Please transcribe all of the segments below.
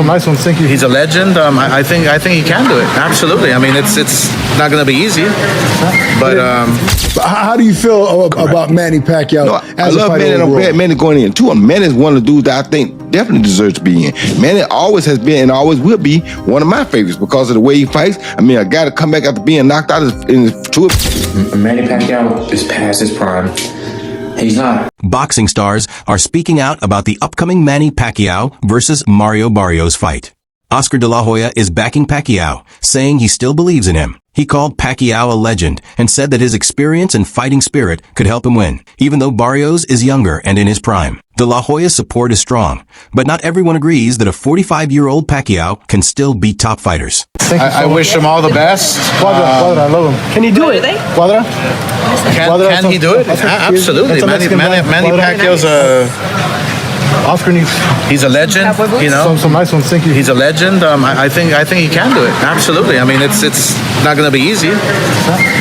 some nice ones. Thank you. He's a legend. I think he can do it. Absolutely. I mean, it's not going to be easy, but how do you feel about Manny Pacquiao? No, I love Manny. And I'm glad Manny going in too. Manny is one of the dudes that I think definitely deserves to be in. Manny always has been and always will be one of my favorites because of the way he fights. I mean, a guy to come back after being knocked out in two. Manny Pacquiao is past his prime. He's not. Boxing stars are speaking out about the upcoming Manny Pacquiao versus Mario Barrios fight. Oscar de la Hoya is backing Pacquiao, saying he still believes in him. He called Pacquiao a legend and said that his experience and fighting spirit could help him win, even though Barrios is younger and in his prime. De la Hoya's support is strong, but not everyone agrees that a 45-year-old Pacquiao can still beat top fighters. I wish him all the best. Cuadra, I love him. Can he do it? Cuadra? Can he do it? Absolutely. Manny Pacquiao's Oscar needs. He's a legend. You know, some nice ones. Thank you. He's a legend. I think he can do it. Absolutely. I mean, it's not going to be easy,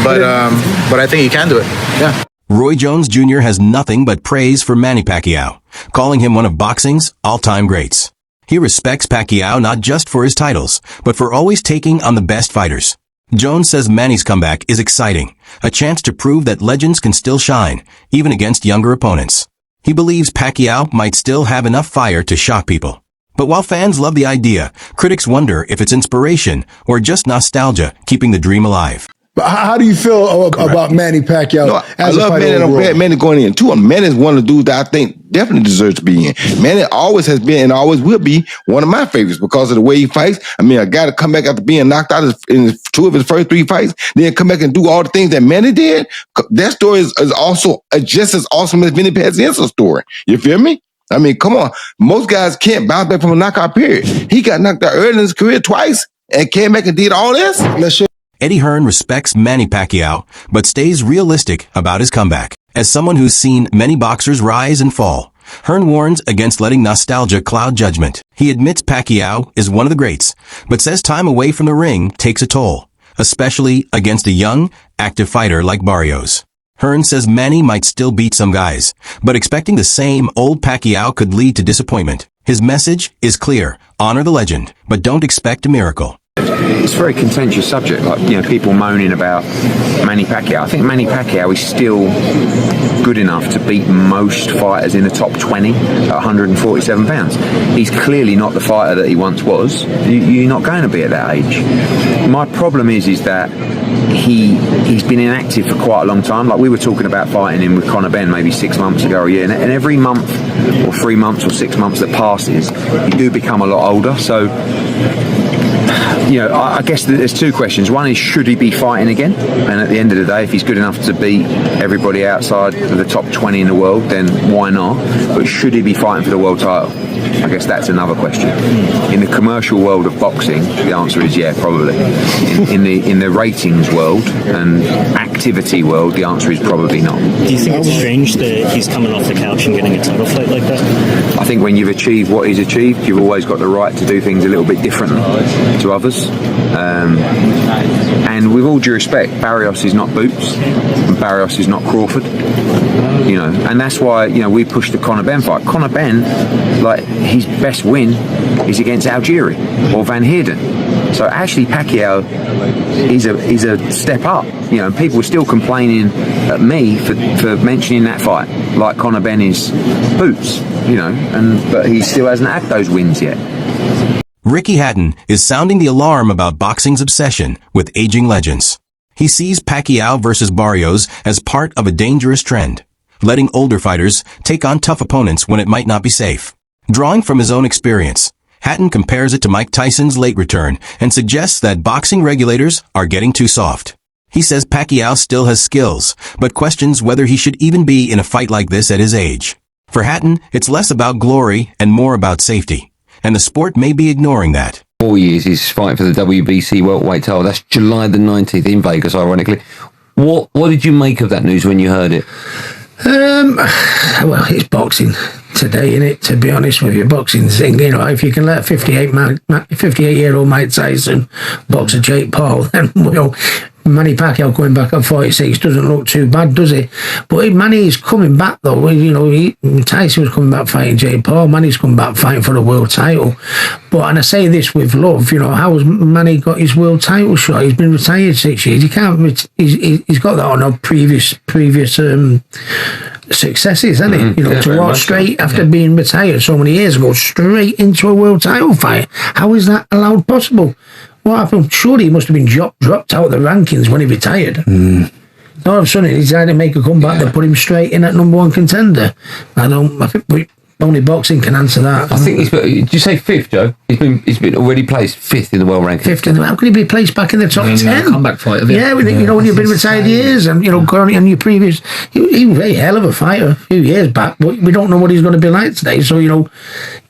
but I think he can do it. Yeah. Roy Jones Jr. has nothing but praise for Manny Pacquiao, calling him one of boxing's all-time greats. He respects Pacquiao not just for his titles, but for always taking on the best fighters. Jones says Manny's comeback is exciting, a chance to prove that legends can still shine, even against younger opponents. He believes Pacquiao might still have enough fire to shock people. But while fans love the idea, critics wonder if it's inspiration or just nostalgia keeping the dream alive. But how do you feel about Manny Pacquiao? No, I love Manny and I'm glad Manny going in too. Manny is one of the dudes that I think definitely deserves to be in. Manny always has been and always will be one of my favorites because of the way he fights. I mean, a guy to come back after being knocked out in two of his first three fights, then come back and do all the things that Manny did. That story is also just as awesome as Manny Pacquiao's story. You feel me? I mean, come on. Most guys can't bounce back from a knockout period. He got knocked out early in his career twice and came back and did all this. Eddie Hearn respects Manny Pacquiao, but stays realistic about his comeback. As someone who's seen many boxers rise and fall, Hearn warns against letting nostalgia cloud judgment. He admits Pacquiao is one of the greats, but says time away from the ring takes a toll, especially against a young, active fighter like Barrios. Hearn says Manny might still beat some guys, but expecting the same old Pacquiao could lead to disappointment. His message is clear: honor the legend, but don't expect a miracle. It's a very contentious subject, like, you know, people moaning about Manny Pacquiao. I think Manny Pacquiao is still good enough to beat most fighters in the top 20 at 147 pounds. He's clearly not the fighter that he once was. You're not going to be at that age. My problem is that he's been inactive for quite a long time. Like, we were talking about fighting him with Conor Benn maybe 6 months ago or a year, and every month or 3 months or 6 months that passes, you do become a lot older. So, you know, I guess there's two questions. One is, should he be fighting again? And at the end of the day, if he's good enough to beat everybody outside of the top 20 in the world, then why not? But should he be fighting for the world title? I guess that's another question. In the commercial world of boxing, the answer is yeah, probably. In the ratings world and activity world, the answer is probably not. Do you think it's strange that he's coming off the couch and getting a title fight like that? I think when you've achieved what he's achieved, you've always got the right to do things a little bit differently to others. And with all due respect, Barrios is not Boots, and Barrios is not Crawford. You know, and that's why, you know, we pushed the Conor Benn fight. Conor Benn, like, his best win is against Algieri or Van Heerden. So actually, Pacquiao is a step up. You know, people were still complaining at me for mentioning that fight, like Conor Benn is Boots. You know, but he still hasn't had those wins yet. Ricky Hatton is sounding the alarm about boxing's obsession with aging legends. He sees Pacquiao versus Barrios as part of a dangerous trend, letting older fighters take on tough opponents when it might not be safe. Drawing from his own experience, Hatton compares it to Mike Tyson's late return and suggests that boxing regulators are getting too soft. He says Pacquiao still has skills, but questions whether he should even be in a fight like this at his age. For Hatton, it's less about glory and more about safety, and the sport may be ignoring that. 4 years he's fighting for the WBC welterweight title. That's July the 19th in Vegas, ironically. What did you make of that news when you heard it? Well, it's boxing today, innit? To be honest with you, boxing thing, you know, if you can let 58-year-old Mike Tyson box a Jake Paul, then, well, Manny Pacquiao going back at 46 doesn't look too bad, does it? But Manny's coming back though. You know, Tyson was coming back fighting Jake Paul. Manny's coming back fighting for the world title. But, and I say this with love, you know, how has Manny got his world title shot? He's been retired 6 years. He can't. He's got that on a previous successes, hasn't he? You know, to walk straight after being retired so many years ago, straight into a world title fight. How is that allowed possible? What happened? Surely he must have been dropped out of the rankings when he retired. All of a sudden, he decided to make a comeback that put him straight in at number one contender. I think only boxing can answer that. I think did you say fifth, Joe? He's been already placed fifth in the world ranking. Fifth in the. How could he be placed back in the top 10? Comeback fighter. Yeah, you know, when you've been retired years, and you know, going on your previous, he was a hell of a fighter a few years back, but we don't know what he's going to be like today. So you know,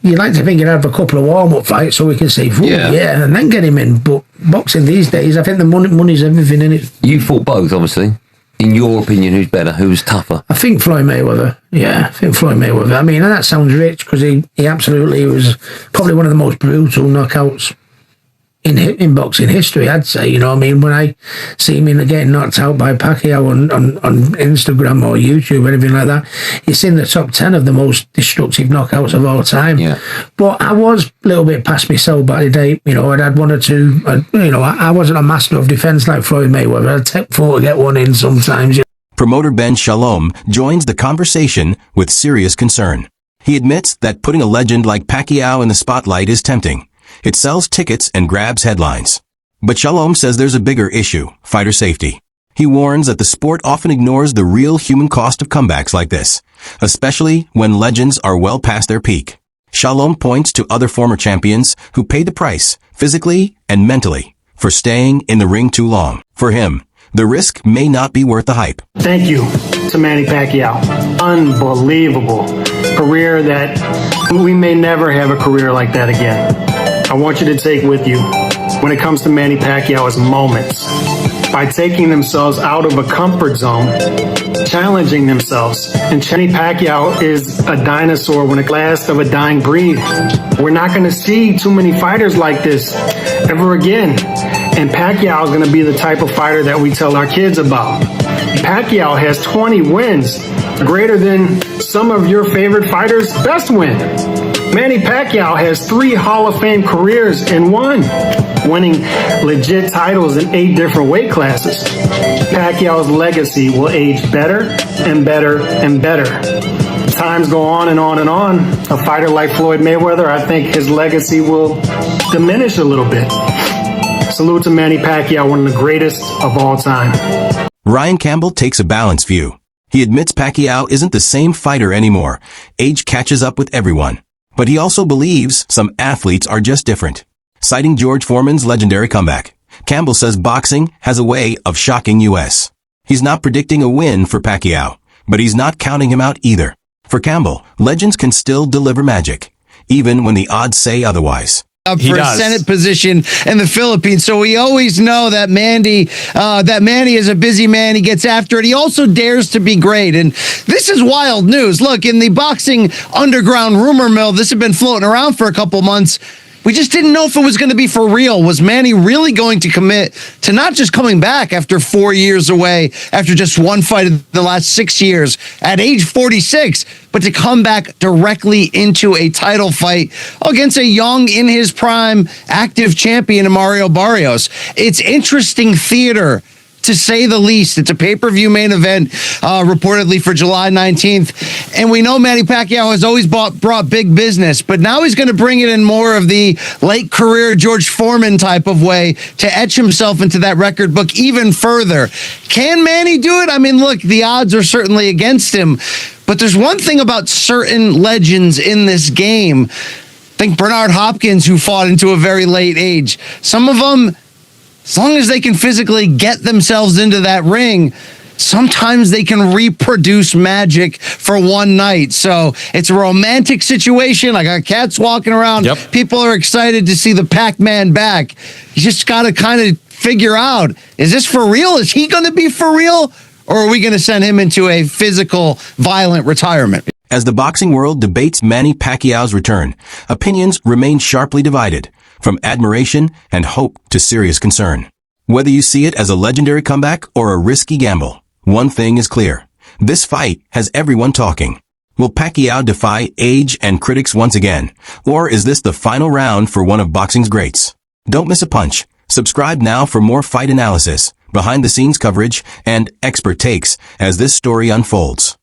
you like to think he'd have a couple of warm-up fights so we can say, yeah, and then get him in. But boxing these days, I think the money's everything in it. You fought both, obviously. In your opinion, who's better? Who's tougher? I think Floyd Mayweather. Yeah, I think Floyd Mayweather. I mean, and that sounds rich because he absolutely was probably one of the most brutal knockouts in boxing history, I'd say. You know what I mean? When I see him getting knocked out by Pacquiao on Instagram or YouTube or anything like that, it's in the top 10 of the most destructive knockouts of all time. Yeah. But I was a little bit past my sell by the day. You know, I'd had one or two. You know, I wasn't a master of defense like Floyd Mayweather. I'd take 4 to get one in sometimes. Promoter Ben Shalom joins the conversation with serious concern. He admits that putting a legend like Pacquiao in the spotlight is tempting. It sells tickets and grabs headlines. But Shalom says there's a bigger issue, fighter safety. He warns that the sport often ignores the real human cost of comebacks like this, especially when legends are well past their peak. Shalom points to other former champions who paid the price, physically and mentally, for staying in the ring too long. For him, the risk may not be worth the hype. Thank you to Manny Pacquiao. Unbelievable career that we may never have a career like that again. I want you to take with you, when it comes to Manny Pacquiao, is moments. By taking themselves out of a comfort zone, challenging themselves. And Manny Pacquiao is a dinosaur when it last of a dying breed. We're not going to see too many fighters like this ever again. And Pacquiao is going to be the type of fighter that we tell our kids about. Pacquiao has 20 wins, greater than some of your favorite fighters' best win. Manny Pacquiao has 3 Hall of Fame careers in one, winning legit titles in 8 different weight classes. Pacquiao's legacy will age better and better and better. Times go on and on and on. A fighter like Floyd Mayweather, I think his legacy will diminish a little bit. Salute to Manny Pacquiao, one of the greatest of all time. Ryan Campbell takes a balanced view. He admits Pacquiao isn't the same fighter anymore. Age catches up with everyone. But he also believes some athletes are just different. Citing George Foreman's legendary comeback, Campbell says boxing has a way of shocking U.S. He's not predicting a win for Pacquiao, but he's not counting him out either. For Campbell, legends can still deliver magic, even when the odds say otherwise. Up for a Senate position in the Philippines. So we always know that Manny is a busy man. He gets after it. He also dares to be great. And this is wild news. Look, in the boxing underground rumor mill, this had been floating around for a couple months. We just didn't know if it was going to be for real. Was Manny really going to commit to not just coming back after 4 years away, after just one fight in the last 6 years at age 46, but to come back directly into a title fight against a young, in his prime, active champion, Mario Barrios? It's interesting theater, to say the least. It's a pay-per-view main event, reportedly for July 19th. And we know Manny Pacquiao has always brought big business, but now he's going to bring it in more of the late career George Foreman type of way to etch himself into that record book even further. Can Manny do it? I mean, look, the odds are certainly against him, but there's one thing about certain legends in this game. Think Bernard Hopkins, who fought into a very late age. Some of them, as long as they can physically get themselves into that ring, sometimes they can reproduce magic for one night. So it's a romantic situation. I got cats walking around. Yep. People are excited to see the Pac-Man back. You just got to kind of figure out, is this for real? Is he going to be for real? Or are we going to send him into a physical, violent retirement? As the boxing world debates Manny Pacquiao's return, opinions remain sharply divided, from admiration and hope to serious concern. Whether you see it as a legendary comeback or a risky gamble, one thing is clear. This fight has everyone talking. Will Pacquiao defy age and critics once again? Or is this the final round for one of boxing's greats? Don't miss a punch. Subscribe now for more fight analysis, behind-the-scenes coverage, and expert takes as this story unfolds.